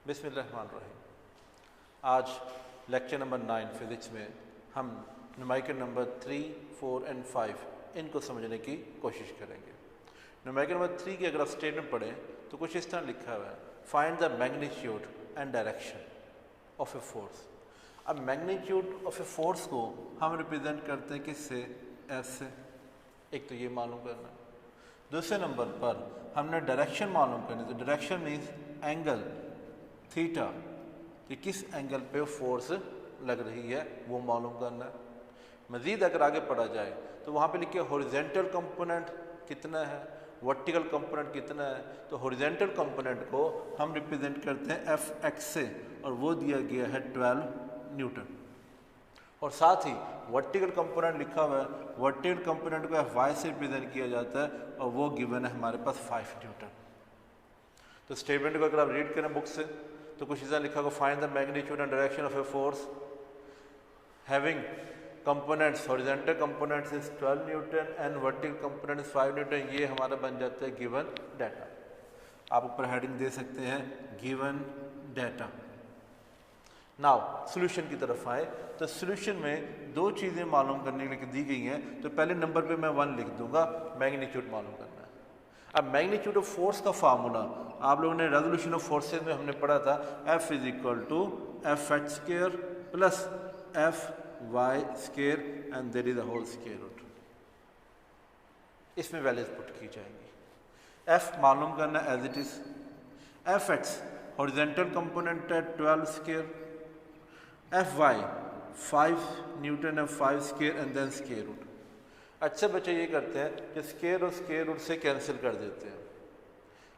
बिस्मिल्लाहिर्रहमानिर्रहीम। आज lecture number 9 physics में हम न्यूमेरिकल नंबर 3, 4 एंड 5 इनको समझने की कोशिश करेंगे। न्यूमेरिकल नंबर 3 की अगर आप स्टेटमेंट पढ़ें तो कुछ इस तरह लिखा हुआ है, find the magnitude and direction of a force. अब मैग्नीट्यूड ऑफ ए फोर्स को हम रिप्रेजेंट करते हैं किससे? एस से। एक तो ये मालूम करना है। दूसरे नंबर पर हमने डायरेक्शन मालूम करनी, तो डायरेक्शन मीन्स एंगल थीटा, कि किस एंगल पे फोर्स लग रही है वो मालूम करना है। मज़ीद अगर आगे पढ़ा जाए तो वहाँ पे लिखे हॉरिजेंटल कंपोनेंट कितना है, वर्टिकल कंपोनेंट कितना है। तो हॉरिजेंटल कंपोनेंट को हम रिप्रेजेंट करते हैं एफ एक्स से, और वो दिया गया है 12 न्यूटन। और साथ ही वर्टिकल कंपोनेंट लिखा हुआ है, वर्टिकल कंपोनेंट को एफ वाई से रिप्रेजेंट किया जाता है, और वो गिवन है हमारे पास 5 न्यूटन। तो स्टेटमेंट को अगर आप रीड करें बुक से तो कुछ ऐसा लिखा होगा, find the magnitude and direction of a force having components, horizontal components is 12 Newton and vertical component is 5 Newton. ये हमारा बन जाता है गिवन डाटा। आप ऊपर हेडिंग दे सकते हैं गिवन डाटा। नाउ सॉल्यूशन की तरफ आए तो सॉल्यूशन में दो चीज़ें मालूम करने के लिए दी गई हैं। तो पहले नंबर पे मैं 1 लिख दूंगा, मैग्नीट्यूड मालूम करना है। अब मैग्नीट्यूड ऑफ फोर्स का फार्मूला आप लोगों ने रेजोल्यूशन ऑफ फोर्सेज में हमने पढ़ा था, F is equal to F H square plus F Y square and there is a whole square root. इसमें वैल्यूज पुट की जाएंगी। F मालूम करना as it is, F x horizontal component है 12 स्केयर, एफ वाई 5 न्यूटन है 5 square and then square root. अच्छे बच्चे ये करते हैं कि स्केयर और स्केयर रूट से कैंसिल कर देते हैं।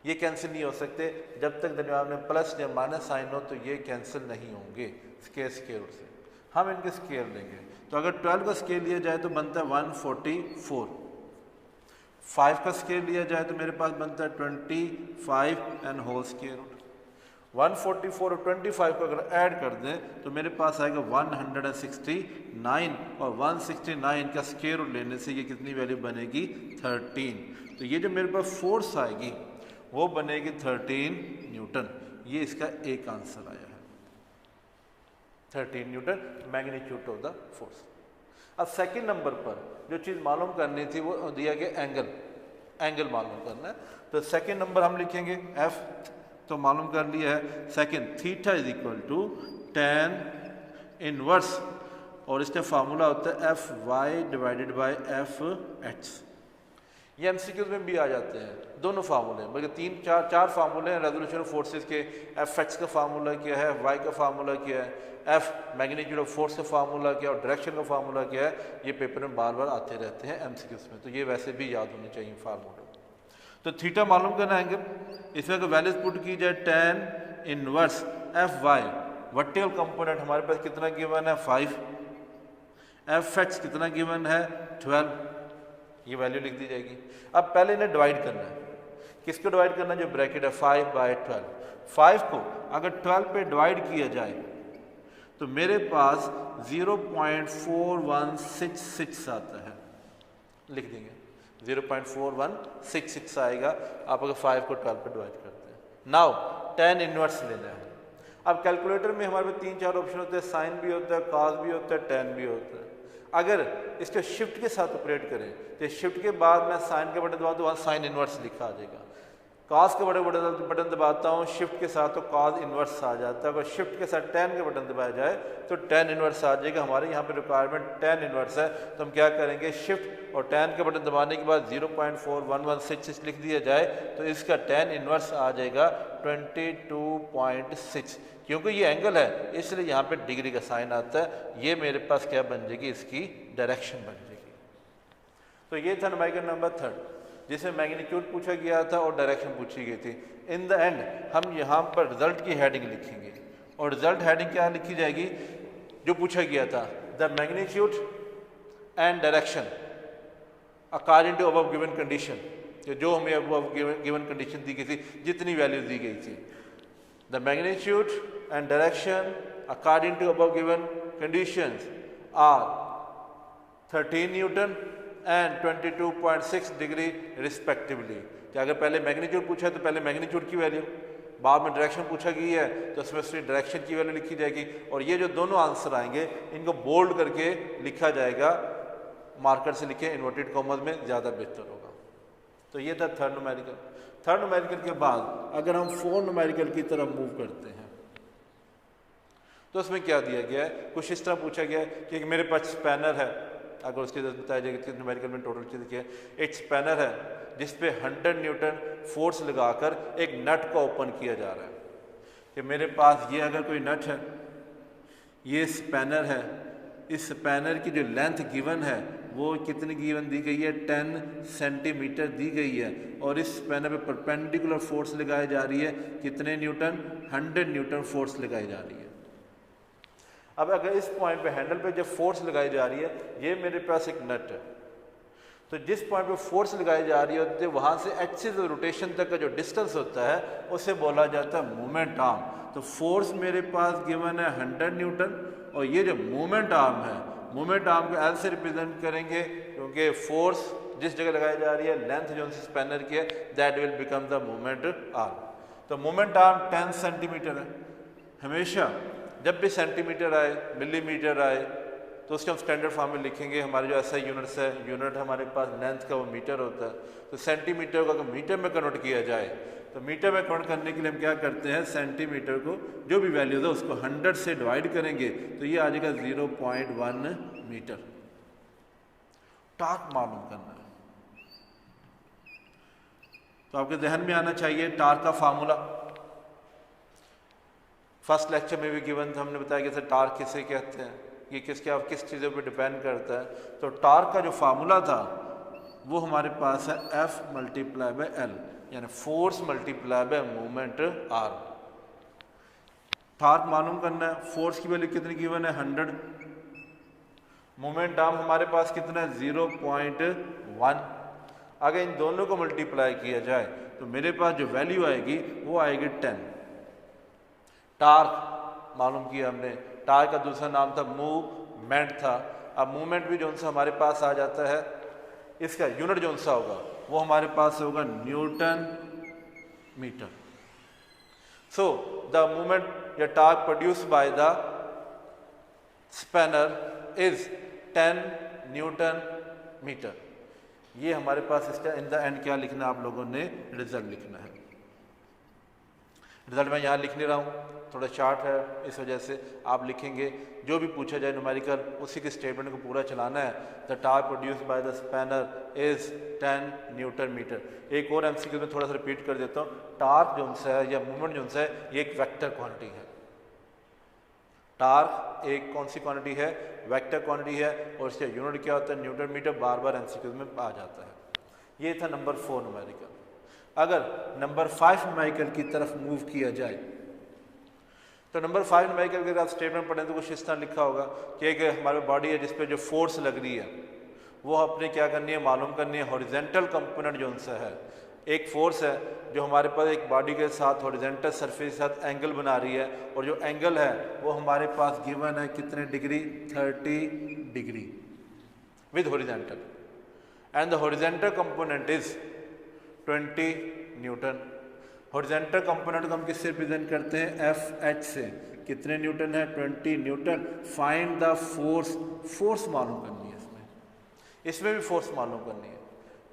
ये कैंसिल नहीं हो सकते जब तक दरमियान में प्लस या माइनस साइन हो, तो ये कैंसिल नहीं होंगे स्केयर स्केयर रूट से। हम इनके स्केयर लेंगे, तो अगर 12 का स्केयर लिया जाए तो बनता है 144, 5 का स्केयर लिया जाए तो मेरे पास बनता है 25 एंड होल स्केयर रूट। 144 और 25 को अगर ऐड कर दें तो मेरे पास आएगा 169, और 169 का स्क्वायर रूट लेने से ये कितनी वैल्यू बनेगी? 13। तो ये जो मेरे पास फोर्स आएगी वो बनेगी 13 न्यूटन। ये इसका एक आंसर आया है, 13 Newton magnitude of the force. अब सेकंड नंबर पर जो चीज़ मालूम करनी थी वो दिया गया एंगल मालूम करना है। तो सेकंड नंबर हम लिखेंगे एफ, तो मालूम कर लिया है second, theta is equal to tan inverse, और इसका फार्मूला होता है F Y divided by F X. ये एमसीक्यूज में भी आ जाते हैं दोनों फार्मूले, बल्कि चार फार्मूले हैं रेजोल्यूशन ऑफ फोर्सेस के। एफ एक्स का फार्मूला क्या है, वाई का फार्मूला क्या है, एफ मैग्नीट्यूड ऑफ फोर्स का फार्मूला क्या है, और डायरेक्शन का फार्मूला क्या है। ये पेपर में बार बार आते रहते हैं एमसीक्यूज में, तो ये वैसे भी याद होने चाहिए फार्मूले। तो थीटा मालूम करना एंगल, इसमें अगर वैल्यूज पुट की जाए tan inverse F Y, vertical component हमारे पास कितना गिवन है 5, एफ एक्स कितना गिवन है 12, ये वैल्यू लिख दी जाएगी। अब पहले इन्हें डिवाइड करना है, किसको डिवाइड करना है? जो ब्रैकेट है 5/12। 5 को अगर 12 पे डिवाइड किया जाए तो मेरे पास 0.4166 आता है, लिख देंगे 0.4166 आएगा। आप अगर 5 को 12 पे डिवाइड करते हैं। नाउ tan इनवर्स लेना है। अब कैलकुलेटर में हमारे पास 3-4 ऑप्शन होते हैं, साइन भी होता है, कॉस भी होता है, tan भी होता है। अगर इसके शिफ्ट के साथ ऑपरेट करें तो शिफ्ट के बाद मैं साइन का बटन दबाऊँ तो वहाँ साइन इनवर्स लिखा आ जाएगा। कॉस का बटन दबाता हूँ शिफ्ट के साथ तो कॉस इनवर्स आ जाता है। अगर शिफ्ट के साथ tan का बटन दबाया जाए तो tan इनवर्स आ जाएगा। हमारे यहाँ पे रिक्वायरमेंट tan इनवर्स है, तो हम क्या करेंगे, शिफ्ट और tan का बटन दबाने के बाद 0.4166 लिख दिया जाए तो इसका tan इनवर्स आ जाएगा 22.6। क्योंकि ये एंगल है इसलिए यहाँ पे डिग्री का साइन आता है। ये मेरे पास क्या बन जाएगी, इसकी डायरेक्शन बन जाएगी। तो ये था न्यूमेरिकल नंबर 3 जिसमें मैग्नीट्यूड पूछा गया था और डायरेक्शन पूछी गई थी। इन द एंड हम यहाँ पर रिजल्ट की हेडिंग लिखेंगे, और रिजल्ट हेडिंग क्या लिखी जाएगी? जो पूछा गया था, the magnitude and direction according to above given condition, जो हमें अबव गिवन कंडीशन दी गई थी, जितनी वैल्यू दी गई थी। The magnitude and direction according to above given conditions are 13 newton and 22.6 degree respectively. कि अगर पहले मैग्नीट्यूड पूछा है तो पहले मैग्नीट्यूड की वैल्यू, बाद में डायरेक्शन पूछा गई है तो उसमें उसकी डायरेक्शन की वैल्यू लिखी जाएगी, और ये जो दोनों आंसर आएंगे इनको बोल्ड करके लिखा जाएगा, मार्कर से लिखे इन्वर्टेड कॉमर्स में, ज़्यादा बेहतर होगा। तो ये था थर्ड न्यूमेरिकल। थर्ड न्यूमेरिकल के बाद अगर हम फोर्थ न्यूमेरिकल की तरफ मूव करते हैं तो उसमें क्या दिया गया है, कुछ इस तरह पूछा गया है कि मेरे पास स्पैनर है, अगर उसके बताया जाएगा कि न्यूमेरिकल में टोटल चीज़ क्या है, एक स्पैनर है जिस पे 100 न्यूटन फोर्स लगाकर एक नट को ओपन किया जा रहा है। कि मेरे पास ये अगर कोई नट है, ये स्पैनर है, इस स्पैनर की जो लेंथ गिवन है वो कितनी गिवन दी गई है, 10 सेंटीमीटर दी गई है, और इस स्पैनर पे परपेंडिकुलर फोर्स लगाई जा रही है, कितने न्यूटन, 100 न्यूटन फोर्स लगाई जा रही है। अब अगर इस पॉइंट पे हैंडल पे जब फोर्स लगाई जा रही है, ये मेरे पास एक नट है, तो जिस पॉइंट पे फोर्स लगाई जा रही होती है वहाँ से एक्सिस रोटेशन तक का जो डिस्टेंस होता है उसे बोला जाता है मोमेंट आर्म। तो फोर्स मेरे पास गिवन है 100 न्यूटन, और ये जो मोमेंट आर्म है, मोमेंट आर्म को एल से रिप्रेजेंट करेंगे क्योंकि फोर्स जिस जगह लगाई जा रही है, लेंथ जो स्पैनर की है, that will become the moment arm. तो मोमेंट आर्म 10 सेंटीमीटर है। हमेशा जब भी सेंटीमीटर आए, मिलीमीटर आए, तो उसके हम स्टैंडर्ड फॉर्म में लिखेंगे। हमारे जो एसआई यूनिट्स है, यूनिट हमारे पास लेंथ का वो मीटर होता है, तो सेंटीमीटर को अगर मीटर में कन्वर्ट किया जाए तो मीटर में कन्वर्ट करने के लिए हम क्या करते हैं, सेंटीमीटर को जो भी वैल्यूज है उसको 100 से डिवाइड करेंगे तो ये आ जाएगा 0.1 मीटर। टार्क मालूम करना है तो आपके जहन में आना चाहिए टार्क का फार्मूला। फर्स्ट लेक्चर में भी गिवन था, हमने बताया कि टार्क किसे कहते हैं, ये किस चीज़ों पे डिपेंड करता है। तो टार्क का जो फार्मूला था वो हमारे पास है F मल्टीप्लाई बाय L, यानी force multiply by moment arm. Torque मालूम करना है, फोर्स की वैल्यू कितनी गिवन है 100, मोमेंट आर्म हमारे पास कितना है 0.1। अगर इन दोनों को मल्टीप्लाई किया जाए तो मेरे पास जो वैल्यू आएगी वो आएगी 10। टार्क मालूम किया हमने, टार्क का दूसरा नाम था मूवमेंट था। अब मूवमेंट भी जो सा हमारे पास आ जाता है, इसका यूनिट जो सा होगा वो हमारे पास होगा newton metre. So the movement या torque produce by the spanner is 10 newton metre. ये हमारे पास इसका इन द एंड क्या लिखना है, आप लोगों ने रिजल्ट लिखना है। रिजल्ट मैं यहाँ लिख नहीं रहा हूँ, थोड़ा शार्ट है, इस वजह से आप लिखेंगे जो भी पूछा जाए न्यूमेरिकल उसी के स्टेटमेंट को पूरा चलाना है। The torque produce by the spanner is 10 newton metre. एक और एमसीक्यू में थोड़ा सा रिपीट कर देता हूँ, टार्क जो है या मूवमेंट जो है ये एक वेक्टर क्वांटिटी है। टार्क एक कौन सी क्वांटिटी है, वेक्टर क्वांटिटी है, और इसका यूनिट क्या होता है, न्यूटन मीटर। बार बार एमसीक्यू में आ जाता है। ये था नंबर 4 न्यूमेरिकल। अगर नंबर 5 न्यूमेरिकल की तरफ मूव किया जाए तो नंबर 5 न्यूमेरिकल के अगर आप स्टेटमेंट पढ़ें तो कुछ इस तरह लिखा होगा कि एक हमारे बॉडी है जिस पे जो फोर्स लग रही है वो अपने क्या करनी है, मालूम करनी है। हॉरिजेंटल कंपोनेंट जो उनसे है, एक फोर्स है जो हमारे पास एक बॉडी के साथ हॉरिजेंटल सरफेस के साथ एंगल बना रही है, और जो एंगल है वो हमारे पास गिवन है कितने degree, 30 degree with horizontal, and the horizontal component is 20 Newton. Horizontal component को हम किससे रिप्रेजेंट करते हैं, FH से। कितने न्यूटन है, 20 Newton. Find the force, force मालूम करनी है इसमें भी फोर्स मालूम करनी है,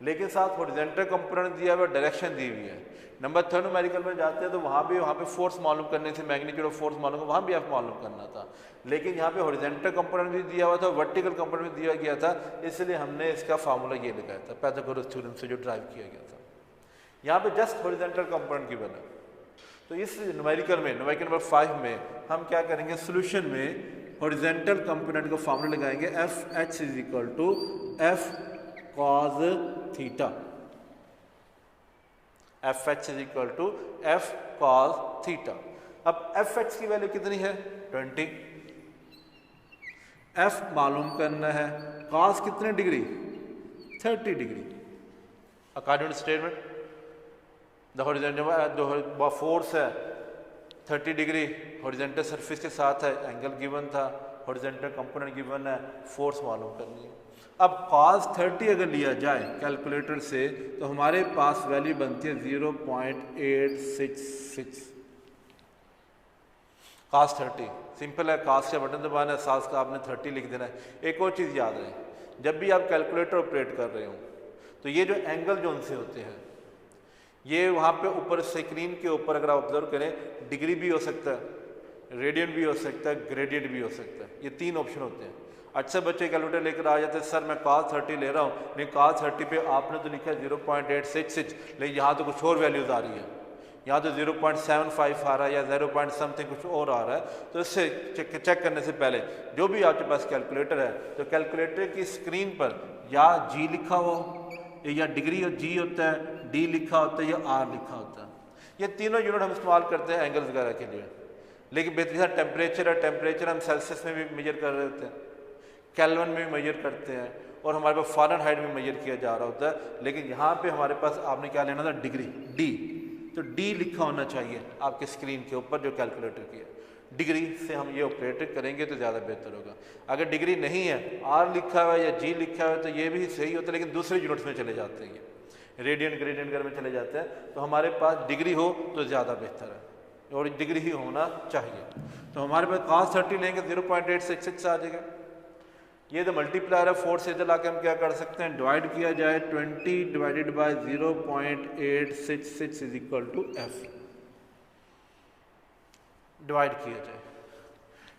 लेकिन साथ हॉरिजेंटल कंपोनेंट दिया हुआ, डायरेक्शन दी हुई है। नंबर 3 न्यूमेरिकल में जाते हैं तो वहाँ पे फोर्स मालूम करने से मैग्नीट्यूड ऑफ फोर्स मालूम, वहाँ भी आप मालूम करना था, लेकिन यहाँ पे हॉरिजेंटल कंपोनेंट भी दिया हुआ था, वर्टिकल कंपोनेंट भी दिया गया था, इसलिए हमने इसका फार्मूला ये लगाया था पाइथागोरस थ्योरम से जो ड्राइव किया गया था। यहाँ पे जस्ट हॉरिजेंटल कंपोनेंट की बना। तो इस न्यूमेरिकल नंबर 5 में हम क्या करेंगे, सोल्यूशन में हॉरिजेंटल कंपोनेंट को फार्मूला लगाएंगे, FH is equal to F cos theta. FH is equal to F cos theta. अब FH की वैल्यू कितनी है, 20। F मालूम करना है, cos कितने degree, 30 degree. According to statement the horizontal जो फोर्स है 30 डिग्री हॉरिजेंटल सरफेस के साथ है, एंगल गिवन था, हॉरिजेंटल कंपोनेंट गिवन है, फोर्स मालूम करनी है। अब cos 30 अगर लिया जाए कैलकुलेटर से तो हमारे पास वैल्यू बनती है 0.866। कास 30 सिंपल है, कास का बटन दबाना है, सास का आपने 30 लिख देना है। एक और चीज़ याद रहे, जब भी आप कैलकुलेटर ऑपरेट कर रहे हो तो ये जो एंगल जो उनसे होते हैं ये वहाँ पे ऊपर स्क्रीन के ऊपर अगर आप ऑब्जर्व करें डिग्री भी हो सकता है, रेडियन भी हो सकता है, ग्रेडियंट भी हो सकता है, ये 3 ऑप्शन होते हैं। अच्छे बच्चे कैलकुलेटर लेकर आ जाते हैं, सर मैं cos 30 ले रहा हूँ, नहीं cos 30 पे आपने तो लिखा है 0.866, लेकिन यहाँ तो कुछ और वैल्यूज़ आ रही है, यहाँ तो 0.75 आ रहा है या 0. समथिंग कुछ और आ रहा है। तो इससे चेक करने से पहले जो भी आपके पास कैलकुलेटर है तो कैलकुलेटर की स्क्रीन पर या जी लिखा हो या डिग्री और जी होता है, डी लिखा होता है या आर लिखा होता है। ये तीनों यूनिट हम इस्तेमाल करते हैं एंगल्स वगैरह के लिए। लेकिन बेहतरीन टेम्परेचर है, टेम्परेचर हम सेल्सियस में भी मेजर कर रहे होते हैं, केल्विन में भी मेजर करते हैं, और हमारे पास फ़ारेनहाइट में मेजर किया जा रहा होता है। लेकिन यहाँ पे हमारे पास आपने क्या लेना था, डिग्री, डी। तो डी लिखा होना चाहिए आपके स्क्रीन के ऊपर जो कैलकुलेटर की है। डिग्री से हम ये ऑपरेट करेंगे तो ज़्यादा बेहतर होगा। अगर डिग्री नहीं है, आर लिखा हुआ है या जी लिखा हुआ है तो ये भी सही होता है, लेकिन दूसरे यूनिट्स में चले जाते हैं, रेडियन ग्रेडियन घर में चले जाते हैं। तो हमारे पास डिग्री हो तो ज़्यादा बेहतर है और डिग्री ही होना चाहिए। तो हमारे पास cos 30 लेंगे 0.866 आ जाएगा। ये तो मल्टीप्लायर है 4 से, इधर लाके हम क्या कर सकते हैं, डिवाइड किया जाए 20 divided by 0.866 is equal to f। Divide किया जाए,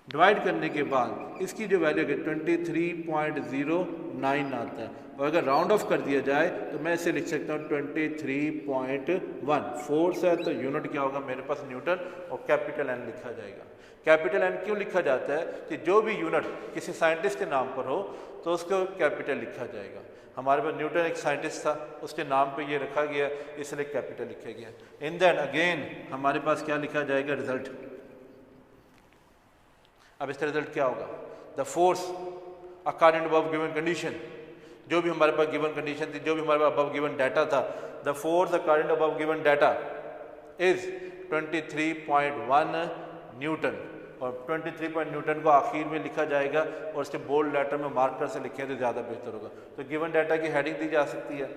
डिवाइड करने के बाद इसकी जो वैल्यू है 23.09 आता है, और अगर राउंड ऑफ कर दिया जाए तो मैं इसे लिख सकता हूँ 23.1। फोर्स है तो यूनिट क्या होगा मेरे पास, न्यूटन, और कैपिटल N लिखा जाएगा। कैपिटल N क्यों लिखा जाता है कि जो भी यूनिट किसी साइंटिस्ट के नाम पर हो तो उसको कैपिटल लिखा जाएगा। हमारे पास न्यूटन एक साइंटिस्ट था, उसके नाम पे ये रखा गया, इसलिए कैपिटल लिखा गया। इन देन अगेन हमारे पास क्या लिखा जाएगा, रिजल्ट। अब इसका रिजल्ट क्या होगा, the force according to above given condition, जो भी हमारे पास गिवन कंडीशन थी, जो भी हमारे पास अबव गिवन डाटा था, the force according to above given data is 23.1 newton. और 23 न्यूटन को आखिर में लिखा जाएगा और उसके बोल्ड लेटर में मार्कर से लिखें तो ज़्यादा बेहतर होगा। तो गिवन डाटा की हेडिंग दी जा सकती है,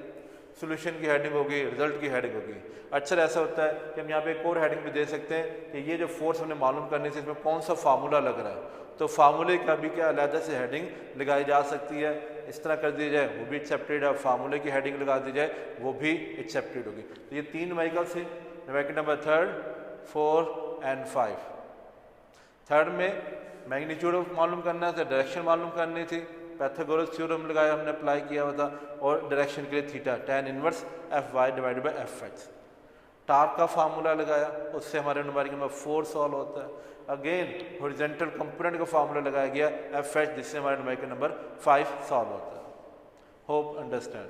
सोल्यूशन की हेडिंग होगी, रिजल्ट की हेडिंग होगी। अक्सर ऐसा होता है कि हम यहाँ पे एक और हेडिंग भी दे सकते हैं कि ये जो फोर्स हमने मालूम करने से इसमें कौन सा फार्मूला लग रहा है, तो फार्मूले का भी क्या अलग से हेडिंग लगाई जा सकती है। इस तरह कर दी जाए वो भी एक्सेप्टेड है, फार्मूले की हेडिंग लगा दी जाए वो भी एक्सेप्टेड होगी। तो ये 3 न्यूमेरिकल्स है, न्यूमेरिकल नंबर 3, 4 एंड 5। थर्ड में मैग्नीट्यूड मालूम करना था, डायरेक्शन मालूम करनी थी, पैथागोरस थ्योरम लगाया हमने, अप्लाई किया हुआ था, और डायरेक्शन के लिए theta tan inverse Fy divided by Fx। Torque का फार्मूला लगाया, उससे हमारे न्यूमेरिकल नंबर 4 सॉल्व होता है। अगेन हॉरिजॉन्टल कंपोनेंट का फार्मूला लगाया गया Fh, जिससे हमारे न्यूमेरिकल नंबर 5 सॉल्व होता है। Hope understand.